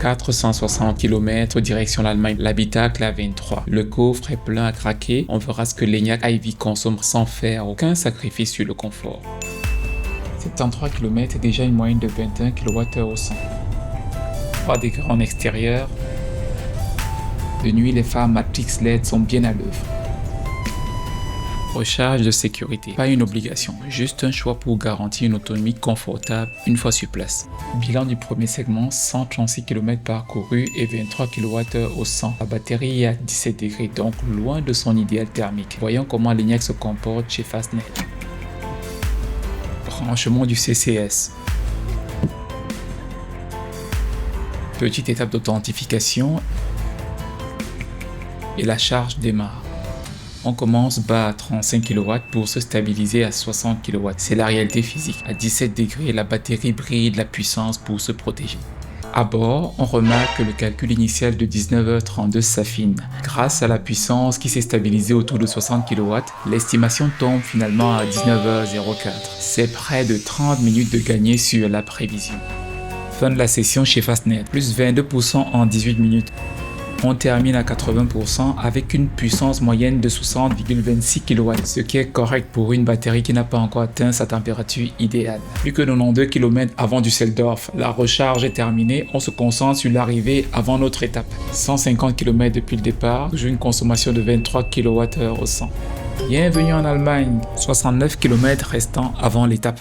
460 km direction l'Allemagne, l'habitacle à 23. Le coffre est plein à craquer, on verra ce que l'ENIAC Ivy consomme sans faire aucun sacrifice sur le confort. 73 km est déjà une moyenne de 21 kWh au 100. 3 degrés en extérieur. De nuit, les phares Matrix LED sont bien à l'œuvre. Recharge de sécurité, pas une obligation, juste un choix pour garantir une autonomie confortable une fois sur place. Bilan du premier segment, 136 km parcourus et 23 kWh au 100. La batterie est à 17 degrés, donc loin de son idéal thermique. Voyons comment l'ENIAC se comporte chez Fastned. Branchement du CCS. Petite étape d'authentification et la charge démarre. On commence bas à 35 kW pour se stabiliser à 60 kW. C'est la réalité physique. À 17 degrés, la batterie brille de la puissance pour se protéger. À bord, on remarque que le calcul initial de 19h32 s'affine. Grâce à la puissance qui s'est stabilisée autour de 60 kW, l'estimation tombe finalement à 19h04. C'est près de 30 minutes de gagné sur la prévision. Fin de la session chez Fastned, plus 22% en 18 minutes. On termine à 80% avec une puissance moyenne de 60,26 kW, ce qui est correct pour une batterie qui n'a pas encore atteint sa température idéale. Plus que 92 km avant Düsseldorf, la recharge est terminée, on se concentre sur l'arrivée avant notre étape. 150 km depuis le départ, toujours une consommation de 23 kWh au 100. Bienvenue en Allemagne, 69 km restants avant l'étape.